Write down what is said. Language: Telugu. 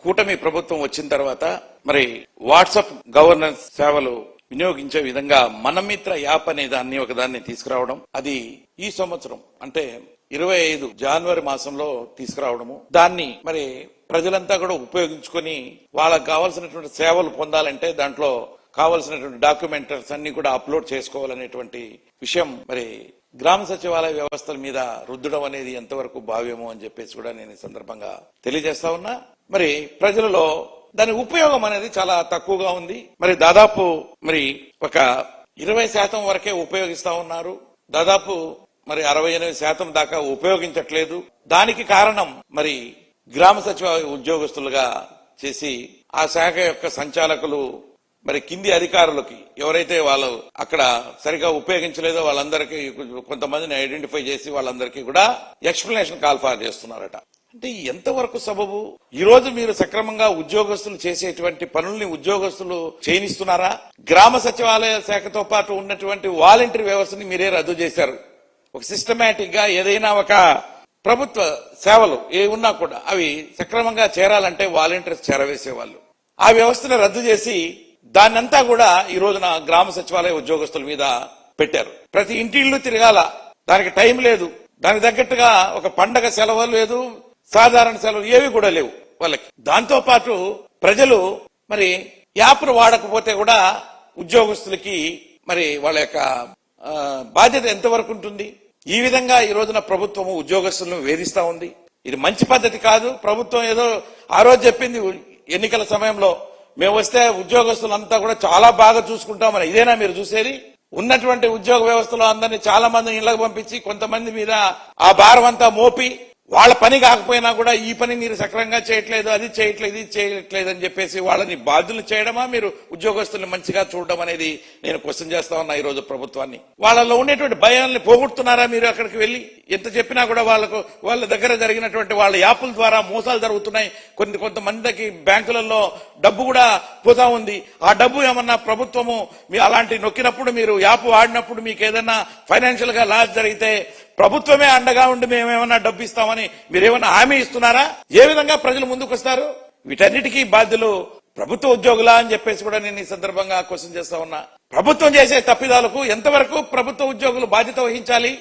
కూటమి ప్రభుత్వం వచ్చిన తర్వాత మరి వాట్సాప్ గవర్నెన్స్ సేవలు వినియోగించే విధంగా మనమిత్ర యాప్ అనే దాన్ని ఒకదాన్ని తీసుకురావడం, అది ఈ సంవత్సరం అంటే 25 జనవరి మాసంలో తీసుకురావడము, దాన్ని మరి ప్రజలంతా కూడా ఉపయోగించుకొని వాళ్ళకు కావాల్సినటువంటి సేవలు పొందాలంటే దాంట్లో కావాల్సినటువంటి డాక్యుమెంటరీస్ అన్ని కూడా అప్లోడ్ చేసుకోవాలనేటువంటి విషయం మరి గ్రామ సచివాలయ వ్యవస్థల మీద రుద్దడం అనేది ఎంతవరకు భావ్యము అని చెప్పేసి కూడా నేను ఈ సందర్భంగా తెలియజేస్తా ఉన్నా. మరి ప్రజలలో దాని ఉపయోగం అనేది చాలా తక్కువగా ఉంది. మరి దాదాపు మరి ఒక 20% వరకే ఉపయోగిస్తా ఉన్నారు. దాదాపు మరి 68% దాకా ఉపయోగించట్లేదు. దానికి కారణం మరి గ్రామ సచివాలయ ఉద్యోగస్తులుగా చేసి ఆ శాఖ యొక్క సంచాలకులు మరి కింది అధికారులకి ఎవరైతే వాళ్ళు అక్కడ సరిగా ఉపయోగించలేదో వాళ్ళందరికీ కొంతమందిని ఐడెంటిఫై చేసి వాళ్ళందరికీ కూడా ఎక్స్ప్లెనేషన్ కాల్ ఫార్ చేస్తున్నారట. అంటే ఎంతవరకు సబబు? ఈ రోజు మీరు సక్రమంగా ఉద్యోగస్తులు చేసేటువంటి పనుల్ని ఉద్యోగస్తులు చేయనిస్తున్నారా? గ్రామ సచివాలయ శాఖతో పాటు ఉన్నటువంటి వాలంటీర్ వ్యవస్థని మీరే రద్దు చేశారు. ఒక సిస్టమేటిక్ గా ఏదైనా ఒక ప్రభుత్వ సేవలు ఏ ఉన్నా కూడా అవి సక్రమంగా చేరాలంటే వాలంటీర్స్ చేరవేసేవాళ్ళు. ఆ వ్యవస్థను రద్దు చేసి దాన్నంతా కూడా ఈ రోజున గ్రామ సచివాలయ ఉద్యోగస్తుల మీద పెట్టారు. ప్రతి ఇంటిళ్ళు తిరగాల, దానికి టైం లేదు. దానికి తగ్గట్టుగా ఒక పండగ సెలవు లేదు, సాధారణ సెలవు ఏవి కూడా లేవు వాళ్ళకి. దాంతో పాటు ప్రజలు మరి యాప్ను వాడకపోతే కూడా ఉద్యోగస్తులకి మరి వాళ్ళ యొక్క బాధ్యత ఎంతవరకు ఉంటుంది? ఈ విధంగా ఈ రోజున ప్రభుత్వము ఉద్యోగస్తులను వేధిస్తా ఉంది. ఇది మంచి పద్ధతి కాదు. ప్రభుత్వం ఏదో ఆ రోజు చెప్పింది ఎన్నికల సమయంలో, మేము వస్తే ఉద్యోగస్తులంతా కూడా చాలా బాగా చూసుకుంటామని. ఇదేనా మీరు చూసేది? ఉన్నటువంటి ఉద్యోగ వ్యవస్థలో అందరినీ చాలా మందిని ఇళ్లకు పంపించి కొంతమంది మీద ఆ భారం అంతా మోపి వాళ్ళ పని కాకపోయినా కూడా ఈ పని మీరు సక్రమంగా చేయట్లేదు, అది చేయట్లేదు, ఇది చేయట్లేదు అని చెప్పేసి వాళ్ళని బాధ్యులు చేయడమా, మీరు ఉద్యోగస్తుల్ని మంచిగా చూడడం అనేది నేను క్వశ్చన్ చేస్తా ఉన్నా ఈ రోజు ప్రభుత్వాన్ని. వాళ్ళలో ఉండేటువంటి భయాల్ని పోగొడుతున్నారా మీరు? అక్కడికి వెళ్లి ఎంత చెప్పినా కూడా వాళ్ళ దగ్గర జరిగినటువంటి వాళ్ళ యాప్ల ద్వారా మోసాలు జరుగుతున్నాయి. కొంతమందికి బ్యాంకులలో డబ్బు కూడా పోతా ఉంది. ఆ డబ్బు ఏమన్నా ప్రభుత్వము మీ అలాంటి నొక్కినప్పుడు, మీరు యాప్ వాడినప్పుడు మీకు ఏదన్నా ఫైనాన్షియల్ గా లాస్ జరిగితే ప్రభుత్వమే అండగా ఉండి మేమేమన్నా డబ్బు ఇస్తామని మీరేమన్నా హామీ ఇస్తున్నారా? ఏ విధంగా ప్రజలు ముందుకు వస్తారు? వీటన్నిటికీ బాధ్యులు ప్రభుత్వ ఉద్యోగులా అని చెప్పేసి కూడా నేను ఈ సందర్భంగా క్వశ్చన్ చేస్తా ఉన్నా. ప్రభుత్వం చేసే తప్పిదాలకు ఎంతవరకు ప్రభుత్వ ఉద్యోగులు బాధ్యత వహించాలి?